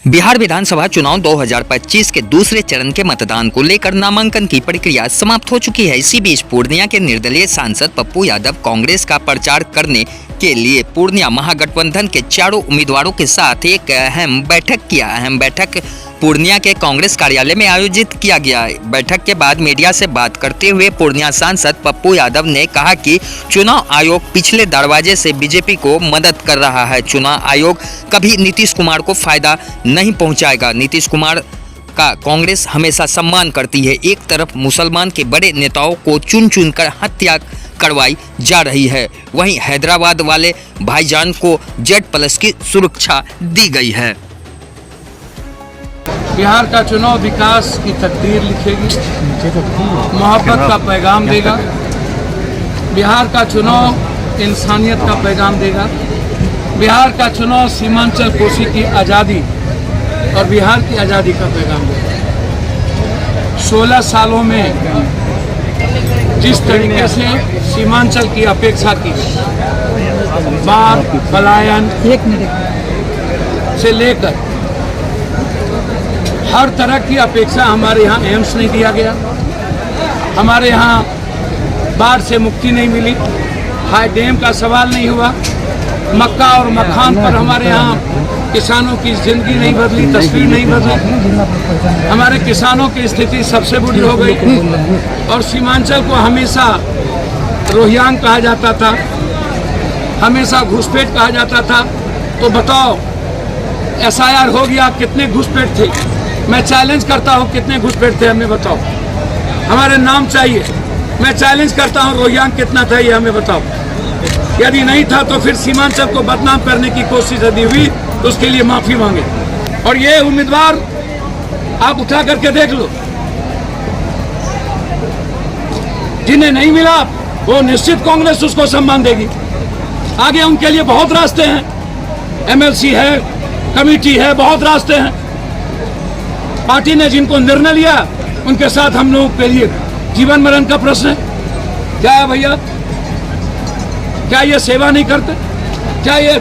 बिहार विधानसभा चुनाव 2025 के दूसरे चरण के मतदान को लेकर नामांकन की प्रक्रिया समाप्त हो चुकी है। इसी बीच पूर्णिया के निर्दलीय सांसद पप्पू यादव कांग्रेस का प्रचार करने के लिए पूर्णिया महागठबंधन के चारों उम्मीदवारों के साथ एक अहम बैठक पूर्णिया के कांग्रेस कार्यालय में आयोजित किया गया। बैठक के बाद मीडिया से बात करते हुए पूर्णिया सांसद पप्पू यादव ने कहा कि चुनाव आयोग पिछले दरवाजे से बीजेपी को मदद कर रहा है। चुनाव आयोग कभी नीतीश कुमार को फायदा नहीं पहुंचाएगा। नीतीश कुमार का कांग्रेस हमेशा सम्मान करती है। एक तरफ मुसलमान के बड़े नेताओं को चुन कर हत्या करवाई जा रही है, वहीं हैदराबाद वाले भाईजान को Z+ की सुरक्षा दी गई है। बिहार का चुनाव विकास की तकदीर लिखेगी, मोहब्बत का पैगाम देगा। बिहार का चुनाव इंसानियत का पैगाम देगा। बिहार का चुनाव सीमांचल कोसी की आज़ादी और बिहार की आज़ादी का पैगाम देगा। 16 सालों में जिस तरीके से सीमांचल की अपेक्षा की, बाढ़ पलायन से लेकर हर तरह की अपेक्षा, हमारे यहाँ एम्स नहीं दिया गया, हमारे यहाँ बाढ़ से मुक्ति नहीं मिली, हाई डैम का सवाल नहीं हुआ, मक्का और मखान पर हमारे यहाँ किसानों की ज़िंदगी नहीं बदली, तस्वीर नहीं बदली। हमारे किसानों की स्थिति सबसे बुरी हो गई और सीमांचल को हमेशा रोहियांग कहा जाता था, हमेशा घुसपैठ कहा जाता था। तो बताओ, SIR हो गया, कितने घुसपैठ थे? मैं चैलेंज करता हूँ, कितने घुसपैठ थे हमें बताओ। हमारे नाम चाहिए। मैं चैलेंज करता हूँ, रोहियांग कितना था ये हमें बताओ। यदि नहीं था तो फिर सीमांचल को बदनाम करने की कोशिश यदि हुई तो उसके लिए माफी मांगे। और ये उम्मीदवार आप उठा करके देख लो, जिन्हें नहीं मिला वो निश्चित कांग्रेस उसको सम्मान देगी। आगे उनके लिए बहुत रास्ते हैं, MLC है, कमेटी है, बहुत रास्ते हैं। पार्टी ने जिनको निर्णय लिया उनके साथ हम लोगों के लिए जीवन मरण का प्रश्न है। क्या है भैया? क्या ये सेवा नहीं करते? क्या ये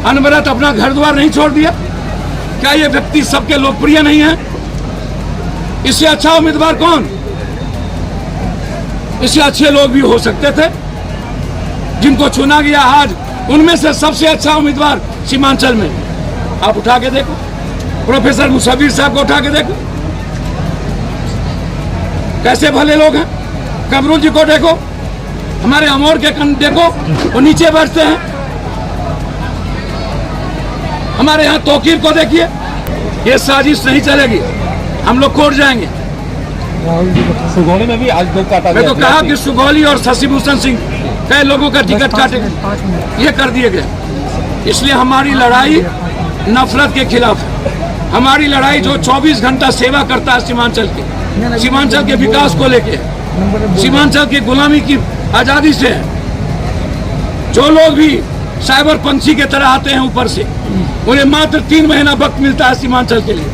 अनवरत अपना घर द्वार नहीं छोड़ दिया? क्या ये व्यक्ति सबके लोकप्रिय नहीं है? इससे अच्छा उम्मीदवार कौन? इससे अच्छे लोग भी हो सकते थे जिनको चुना गया। आज उनमें से सबसे अच्छा उम्मीदवार सीमांचल में, आप उठा के देखो, प्रोफेसर मुसव्विर साहब को उठा के देखो, कैसे भले लोग हैं। कमरुल जी को देखो, हमारे अमोर के कन देखो, वो नीचे बैठते हैं। हमारे यहाँ तौकीर को देखिए। ये साजिश नहीं चलेगी, हम लोग कोर्ट जाएंगे। सुगौली में भी आज लोग काटा गया। मैं तो कहा कि सुगौली और शशिभूषण सिंह कई लोगों का टिकट काटे, ये कर दिए गए। इसलिए हमारी लड़ाई नफरत के खिलाफ है। हमारी लड़ाई जो 24 घंटा सेवा करता है सीमांचल के विकास को लेके, सीमांचल की गुलामी की आज़ादी से है। जो लोग भी साइबर पंछी के तरह आते हैं ऊपर से, उन्हें मात्र 3 महीना वक्त मिलता है सीमांचल के लिए।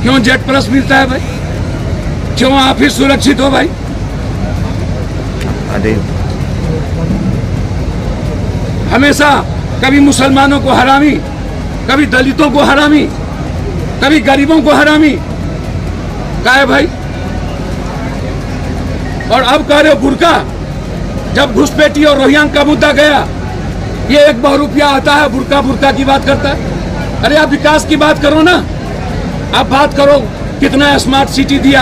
क्यों Z+ मिलता है भाई? क्यों आप ही सुरक्षित हो भाई? हमेशा कभी मुसलमानों को हरामी, कभी दलितों को हरामी, कभी गरीबों को हरामी। क्या है भाई? और अब कह रहे हो बुर्का। जब घुसपैठी और रोहियांग का मुद्दा गया, ये 1 बहुरूपिया आता है, बुर्का की बात करता है। अरे आप विकास की बात करो ना। आप बात करो कितना स्मार्ट सिटी दिया,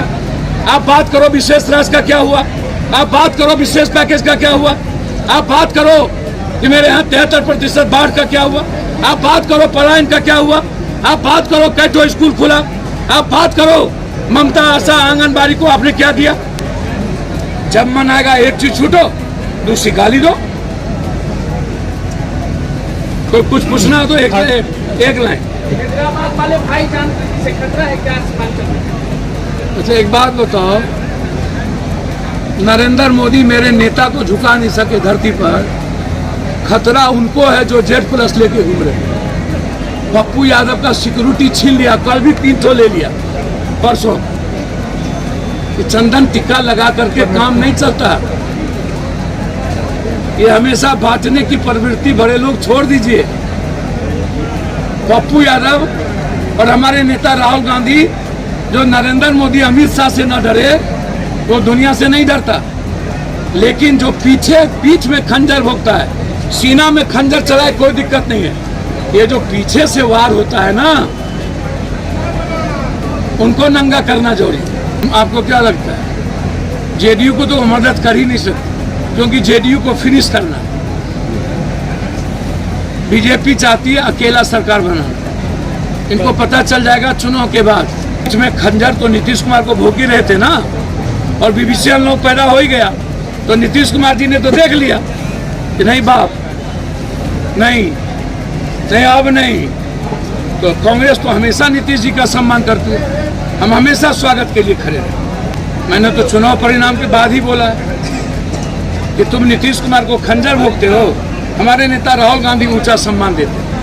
आप बात करो विशेष राशि का क्या हुआ, आप बात करो विशेष पैकेज का क्या हुआ, आप बात करो कि मेरे यहाँ 73% बाढ़ का क्या हुआ, आप बात करो पलायन का क्या हुआ, आप बात करो कैटो स्कूल खुला, आप बात करो ममता आशा आंगनबाड़ी को आपने क्या दिया। जब मन आएगा एक चीज छूटो, दूसरी गाली दो। तो कुछ पूछना हो तो एक लाइन। हैदराबाद वाले भाईजान से खतरा है क्या सीमांचल में? अच्छा एक बात बताओ, नरेंद्र मोदी मेरे नेता को झुका नहीं सके धरती पर, खतरा उनको है जो Z+ लेके घूम रहे। पप्पू यादव का सिक्योरिटी छीन लिया, कल भी 3 ठो ले लिया, परसों। चंदन टिक्का लगा करके काम नहीं चलता। ये हमेशा बांटने की प्रवृत्ति बड़े लोग छोड़ दीजिए। पप्पू यादव और हमारे नेता राहुल गांधी, जो नरेंद्र मोदी अमित शाह से न डरे, वो दुनिया से नहीं डरता। लेकिन जो पीछे पीठ में खंजर भोगता है, सीना में खंजर चलाए, कोई दिक्कत नहीं है। ये जो पीछे से वार होता है ना, उनको नंगा करना जरूरी। आपको क्या लगता है, जेडीयू को तो मदद कर ही नहीं सकती, क्योंकि जेडीयू को फिनिश करना। बीजेपी चाहती है अकेला सरकार बनाना। इनको पता चल जाएगा चुनाव के बाद। इसमें खंजर तो नीतीश कुमार को भोग ही रहे थे ना, और बीबीसीएल लोग पैदा हो ही गया, तो नीतीश कुमार जी ने तो देख लिया कि नहीं बाप, नहीं अब नहीं। तो कांग्रेस तो हमेशा नीतीश जी का सम्मान करती है, हम हमेशा स्वागत के लिए खड़े रहे। मैंने तो चुनाव परिणाम के बाद ही बोला है कि तुम नीतीश कुमार को खंजर भोगते हो, हमारे नेता राहुल गांधी ऊंचा सम्मान देते हैं।